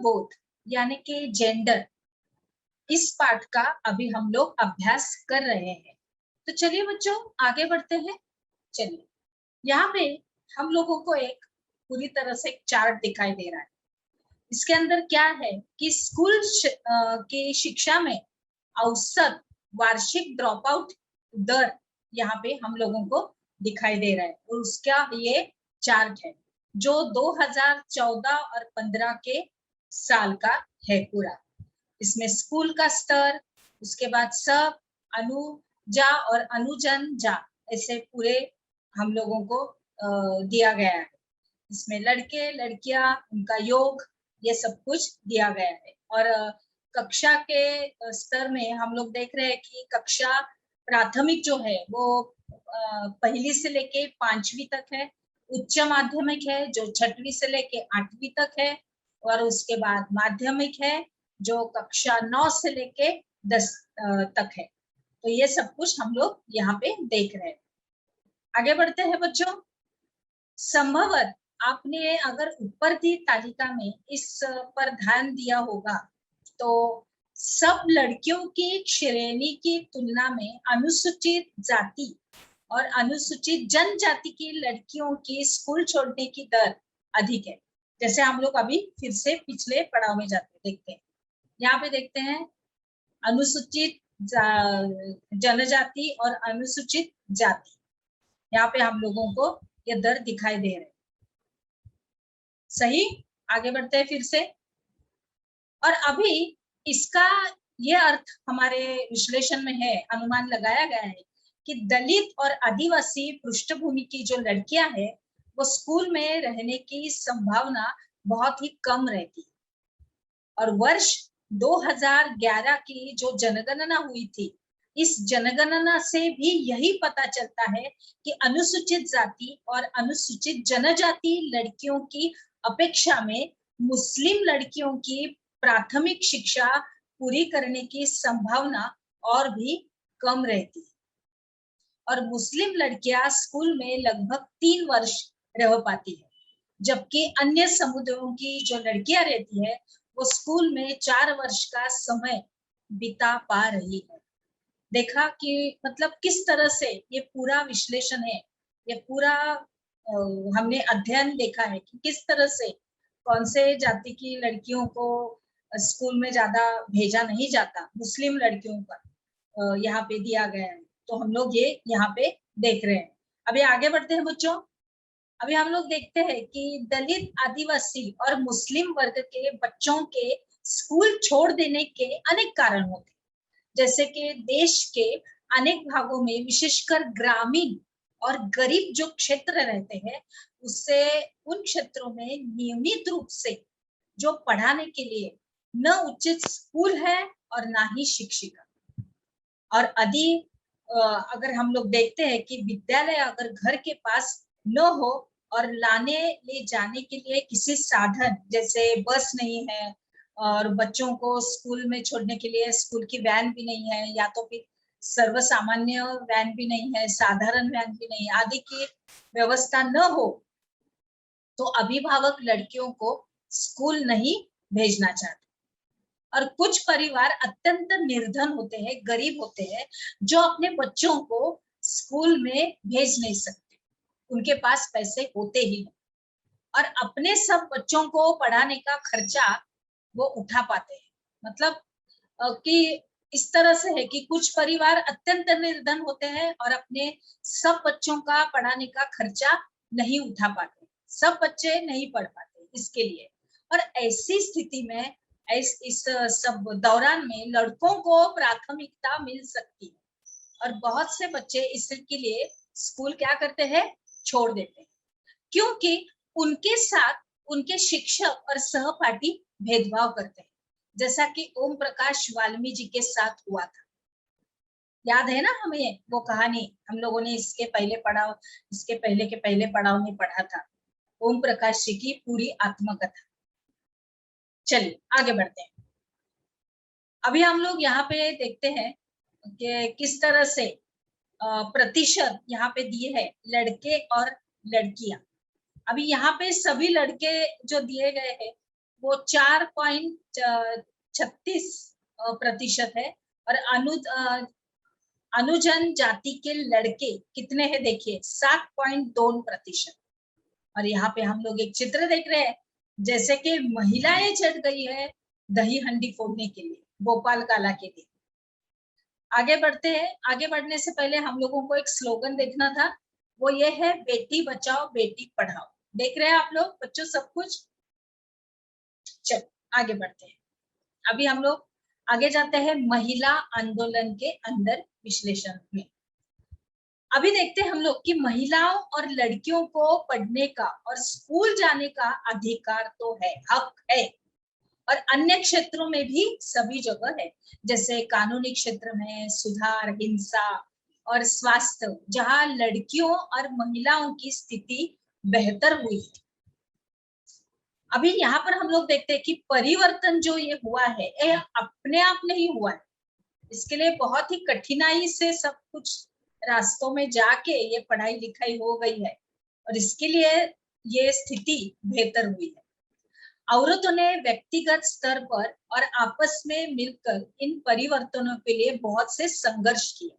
बोध यानी कि जेंडर, इस पाठ का अभी हम लोग अभ्यास कर रहे हैं। तो चलिए बच्चों आगे बढ़ते हैं। चलिए, यहाँ पे हम लोगों को एक पूरी तरह से एक चार्ट दिखाई दे रहा है। इसके अंदर क्या है कि की शिक्षा में औसत वार्षिक ड्रॉप आउट दर यहाँ पे हम लोगों को दिखाई दे रहा है और उसका ये चार्ट है जो 2014 और 15 के साल का है पूरा। इसमें स्कूल का स्तर, उसके बाद सब, अनुजा और अनुजन जा, ऐसे पूरे हम लोगों को दिया गया है। इसमें लड़के लड़कियां उनका योग ये सब कुछ दिया गया है। और कक्षा के स्तर में हम लोग देख रहे हैं कि कक्षा प्राथमिक जो है वो पहली से लेके 5वीं तक है, उच्च माध्यमिक है जो 6वीं से लेके 8वीं तक है, और उसके बाद माध्यमिक है जो कक्षा 9 से लेके 10 तक है। तो ये सब कुछ हम लोग यहाँ पे देख रहे हैं। आगे बढ़ते हैं बच्चों। संभवत आपने अगर ऊपर दी तालिका में इस पर ध्यान दिया होगा तो सब लड़कियों की श्रेणी की तुलना में अनुसूचित जाति और अनुसूचित जनजाति की लड़कियों की स्कूल छोड़ने की दर अधिक है। जैसे हम लोग अभी फिर से पिछले पड़ाव में जाते देखते हैं। यहाँ पे देखते हैं अनुसूचित जनजाति और अनुसूचित जाति, यहाँ पे हम लोगों को ये दर दिखाई दे रहे। सही, आगे बढ़ते हैं फिर से। और अभी इसका ये अर्थ हमारे विश्लेषण में है, अनुमान लगाया गया है कि दलित और आदिवासी पृष्ठभूमि की जो लड़कियां हैं वो स्कूल में रहने की संभावना बहुत ही कम रहती है। और वर्ष 2011 की जो जनगणना हुई थी, इस जनगणना से भी यही पता चलता है कि अनुसूचित जाति और अनुसूचित जनजाति लड़कियों की अपेक्षा में मुस्लिम लड़कियों की प्राथमिक शिक्षा पूरी करने की संभावना और भी कम रहती है। और मुस्लिम लड़कियां स्कूल में लगभग 3 वर्ष रह पाती है, जबकि अन्य समुदायों की जो लड़कियां रहती है वो स्कूल में 4 वर्ष का समय बिता पा रही है। देखा कि मतलब किस तरह से ये पूरा विश्लेषण है, ये पूरा हमने अध्ययन देखा है कि किस तरह से कौन से जाति की लड़कियों को स्कूल में ज्यादा भेजा नहीं जाता, मुस्लिम लड़कियों का यहाँ पे दिया गया है। तो हम लोग ये यहाँ पे देख रहे हैं। अभी आगे बढ़ते हैं बच्चों। अभी हम लोग देखते हैं कि दलित, आदिवासी और मुस्लिम वर्ग के बच्चों के स्कूल छोड़ देने के अनेक कारण होते हैं। जैसे कि देश के अनेक भागों में विशेषकर ग्रामीण और गरीब जो क्षेत्र रहते हैं उससे उन क्षेत्रों में नियमित रूप से जो पढ़ाने के लिए न उचित स्कूल है और ना ही शिक्षिका। और अगर हम लोग देखते हैं कि विद्यालय अगर घर के पास न हो और लाने ले जाने के लिए किसी साधन जैसे बस नहीं है और बच्चों को स्कूल में छोड़ने के लिए स्कूल की वैन भी नहीं है, या तो फिर सर्वसामान्य वैन भी नहीं है, साधारण वैन भी नहीं, आदि की व्यवस्था न हो तो अभिभावक लड़कियों को स्कूल नहीं भेजना चाहते। और कुछ परिवार अत्यंत निर्धन होते हैं, गरीब होते हैं, जो अपने बच्चों को स्कूल में भेज नहीं सकते, उनके पास पैसे होते ही नहीं और अपने सब बच्चों को पढ़ाने का खर्चा वो उठा पाते हैं। मतलब कि इस तरह से है कि कुछ परिवार अत्यंत निर्धन होते हैं और अपने सब बच्चों का पढ़ाने का खर्चा नहीं उठा पाते, सब बच्चे नहीं पढ़ पाते इसके लिए। और ऐसी स्थिति में इस सब दौरान में लड़कों को प्राथमिकता मिल सकती है और बहुत से बच्चे इसके लिए स्कूल क्या करते हैं, छोड़ देते हैं, क्योंकि उनके साथ उनके शिक्षक और सहपाठी भेदभाव करते हैं, जैसा कि ओम प्रकाश वाल्मीकि जी के साथ हुआ था। याद है ना हमें वो कहानी, हम लोगों ने इसके पहले के पहले पड़ाव में पढ़ा था, ओम प्रकाश जी की पूरी आत्मकथा। चलिए आगे बढ़ते हैं। अभी हम लोग यहाँ पे देखते हैं कि किस तरह से प्रतिशत यहाँ पे दिए हैं लड़के और लड़कियां। अभी यहाँ पे सभी लड़के जो दिए गए हैं वो 4.36% है। और अनुजन जाति के लड़के कितने हैं देखिए, 7.2%। और यहाँ पे हम लोग एक चित्र देख रहे हैं, जैसे कि महिलाएं चढ़ गई है दही हंडी फोड़ने के लिए भोपाल काला के लिए। आगे बढ़ते हैं। आगे बढ़ने से पहले हम लोगों को एक स्लोगन देखना था, वो ये है बेटी बचाओ बेटी पढ़ाओ। देख रहे हैं आप लोग बच्चों सब कुछ? चलो आगे बढ़ते हैं। अभी हम लोग आगे जाते हैं महिला आंदोलन के अंदर विश्लेषण में। अभी देखते हैं हम लोग कि महिलाओं और लड़कियों को पढ़ने का और स्कूल जाने का अधिकार तो है, हक है, और अन्य क्षेत्रों में भी सभी जगह है, जैसे कानूनी क्षेत्र में सुधार, हिंसा और स्वास्थ्य, जहां लड़कियों और महिलाओं की स्थिति बेहतर हुई है। अभी यहाँ पर हम लोग देखते हैं कि परिवर्तन जो ये हुआ है, ये अपने आप नहीं हुआ है। इसके लिए बहुत ही कठिनाई से सब कुछ रास्तों में जाके ये पढ़ाई लिखाई हो गई है, और इसके लिए ये स्थिति बेहतर हुई है। औरतों ने व्यक्तिगत स्तर पर और आपस में मिलकर इन परिवर्तनों के लिए बहुत से संघर्ष किए,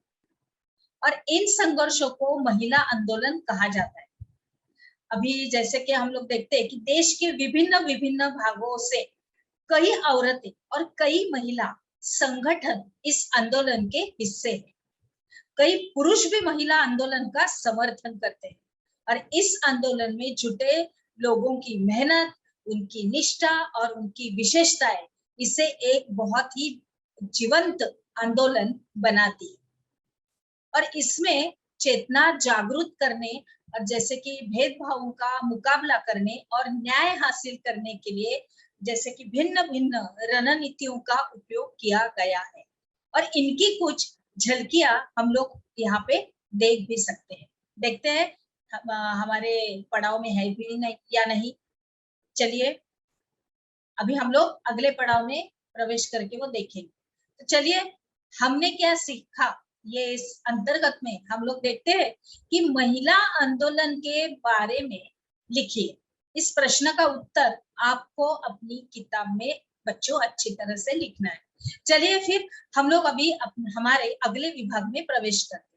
और इन संघर्षों को महिला आंदोलन कहा जाता है। अभी जैसे कि हम लोग देखते हैं कि देश के विभिन्न विभिन्न भागों से कई औरतें और कई महिला संगठन इस आंदोलन के हिस्से हैं। कई पुरुष भी महिला आंदोलन का समर्थन करते हैं, और इस आंदोलन में जुटे लोगों की मेहनत, उनकी निष्ठा और उनकी विशेषताएं इसे एक बहुत ही जीवंत आंदोलन बनाती है। और इसमें चेतना जागरूक करने और जैसे कि भेदभावों का मुकाबला करने और न्याय हासिल करने के लिए जैसे कि भिन्न भिन्न रणनीतियों का उपयोग किया गया है, और इनकी कुछ झलकियां हम लोग यहाँ पे देख भी सकते हैं। देखते हैं हमारे पड़ाव में है भी नहीं या नहीं। चलिए अभी हम लोग अगले पड़ाव में प्रवेश करके वो देखेंगे। तो चलिए हमने क्या सीखा, ये इस अंतर्गत में हम लोग देखते हैं कि महिला आंदोलन के बारे में लिखिए। इस प्रश्न का उत्तर आपको अपनी किताब में बच्चों अच्छी तरह से लिखना है। चलिए फिर हम लोग अभी हमारे अगले विभाग में प्रवेश करते हैं।